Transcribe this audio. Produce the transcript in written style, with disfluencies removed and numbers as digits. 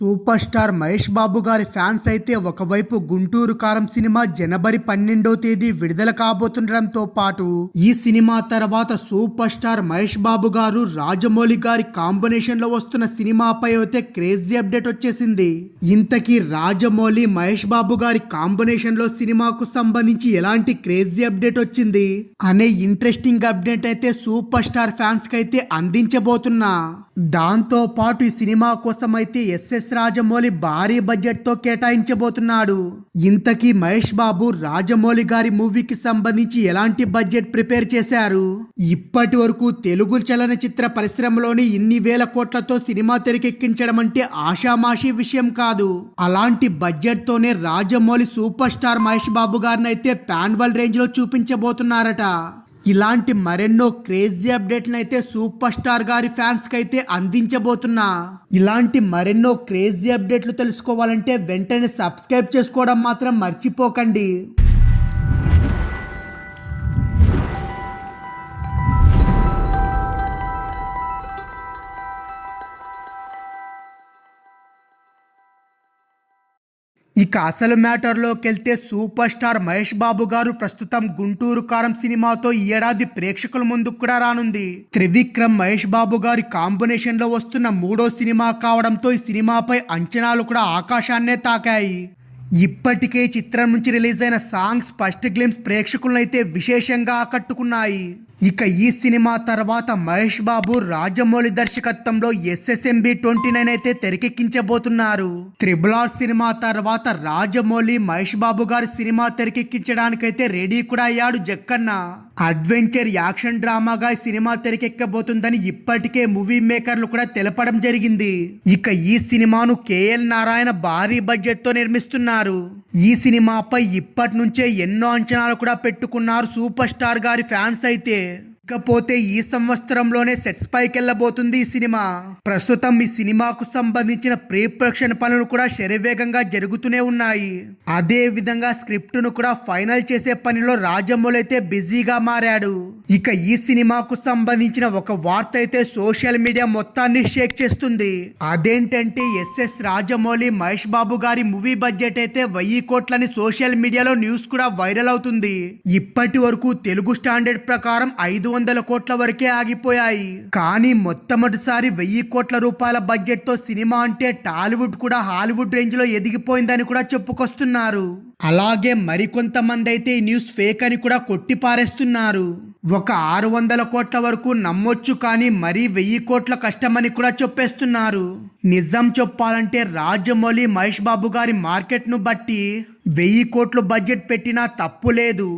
Super star Mahesh Babu గారి fans అయితే ఒకవైపు గుంటూరు కారం సినిమా జనవరి 12వ తేదీ విడుదల కాబోతుండటంతో పాటు ఈ సినిమా తర్వాత సూపర్ స్టార్ మహేష్ బాబు గారు రాజమౌళి గారి కాంబినేషన్ లో వస్తున్న సినిమాపై అయితే క్రేజీ అప్డేట్ వచ్చేసింది. ఇంతకీ రాజమౌళి మహేష్ బాబు గారి కాంబినేషన్ లో సినిమాకు సంబంధించి ఎలాంటి క్రేజీ అప్డేట్ వచ్చింది అనే ఇంట్రెస్టింగ్ అప్డేట్ అయితే సూపర్ స్టార్ ఫ్యాన్స్ కి అయితే అందించబోతున్నా. దాంతో పాటు ఈ సినిమా కోసం అయితే ఎస్ఎస్ రాజమౌళి భారీ బడ్జెట్ తో కేటాయించబోతున్నాడు. ఇంతకీ మహేష్ బాబు రాజమౌళి గారి మూవీకి సంబంధించి ఎలాంటి బడ్జెట్ ప్రిపేర్ చేశారు? ఇప్పటి వరకు తెలుగు చలనచిత్ర పరిశ్రమలోని ఇన్ని వేల కోట్లతో సినిమా తెరకెక్కించడం అంటే ఆషామాషీ విషయం కాదు. అలాంటి బడ్జెట్ తోనే రాజమౌళి సూపర్ స్టార్ మహేష్ బాబు గారిని అయితే పాన్ వరల్డ్ రేంజ్ లో చూపించబోతున్నారట. ఇలాంటి మరెన్నో క్రేజీ అప్డేట్లను అయితే సూపర్ స్టార్ గారి ఫ్యాన్స్ కి అయితే అందించబోతున్నా. ఇలాంటి మరెన్నో క్రేజీ అప్డేట్లు తెలుసుకోవాలంటే వెంటనే సబ్స్క్రైబ్ చేసుకోవడం మాత్రం మర్చిపోకండి. ఇక అసలు మ్యాటర్లోకి వెళ్తే సూపర్ స్టార్ మహేష్ బాబు గారు ప్రస్తుతం గుంటూరు కారం సినిమాతో ఈ ఏడాది ప్రేక్షకుల ముందుకు కూడా రానుంది. త్రివిక్రమ్ మహేష్ బాబు గారి కాంబినేషన్ లో వస్తున్న 3వ సినిమా కావడంతో ఈ సినిమాపై అంచనాలు కూడా ఆకాశాన్నే తాకాయి. ఇప్పటికే చిత్రం నుంచి రిలీజ్ అయిన సాంగ్స్ ఫస్ట్ గ్లిమ్స్ ప్రేక్షకులను అయితే విశేషంగా ఆకట్టుకున్నాయి. ఇక ఈ సినిమా తర్వాత మహేష్ బాబు రాజమౌళి దర్శకత్వంలో SSMB 29 అయితే తెరకెక్కించబోతున్నారు. RRR సినిమా తర్వాత రాజమౌళి మహేష్ బాబు గారి సినిమా తెరకెక్కించడానికైతే రెడీ కూడా అయ్యాడు జక్కన్న. అడ్వెంచర్ యాక్షన్ డ్రామాగా ఈ సినిమా తెరకెక్కబోతుందని ఇప్పటికే మూవీ మేకర్లు కూడా తెలపడం జరిగింది. ఇక ఈ సినిమాను KL నారాయణ భారీ బడ్జెట్ తో నిర్మిస్తున్నారు. ఈ సినిమాపై ఇప్పటి నుంచే ఎన్నో అంచనాలు కూడా పెట్టుకున్నారు సూపర్ స్టార్ గారి ఫ్యాన్స్ అయితే. ఇకపోతే ఈ సంవత్సరంలోనే సెట్స్ పైకి వెళ్ళబోతుంది ఈ సినిమా. ప్రస్తుతం ఈ సినిమాకు సంబంధించిన ప్రీ ప్రొడక్షన్ పనులు కూడా శరవేగంగా జరుగుతూనే ఉన్నాయి. అదే విధంగా స్క్రిప్ట్ ను కూడా ఫైనల్ చేసే పనిలో రాజమౌళి అయితే బిజీగా మారాడు. ఇక ఈ సినిమాకు సంబంధించిన ఒక వార్త అయితే సోషల్ మీడియా మొత్తాన్ని షేక్ చేస్తుంది. అదేంటంటే ఎస్ఎస్ రాజమౌళి మహేష్ బాబు గారి మూవీ బడ్జెట్ అయితే 1000 కోట్లని సోషల్ మీడియాలో న్యూస్ కూడా వైరల్ అవుతుంది. ఇప్పటి వరకు తెలుగు స్టాండర్డ్ ప్రకారం 500 కోట్ల వరకే ఆగిపోయాయి. కానీ మొట్టమొదటిసారి 1000 కోట్ల రూపాయల బడ్జెట్ తో సినిమా అంటే టాలీవుడ్ కూడా హాలీవుడ్ రేంజ్ లో ఎదిగిపోయిందని కూడా చెప్పుకొస్తున్నారు. అలాగే మరికొంతమంది అయితే ఈ న్యూస్ ఫేక్ అని కూడా కొట్టిపారేస్తున్నారు. ఒక 600 కోట్ల వరకు నమ్మొచ్చు, కానీ మరీ 1000 కోట్ల కష్టమని కూడా చెప్పేస్తున్నారు. నిజం చెప్పాలంటే రాజమౌళి మహేష్ బాబు గారి మార్కెట్ ను బట్టి 1000 కోట్లు బడ్జెట్ పెట్టినా తప్పు లేదు.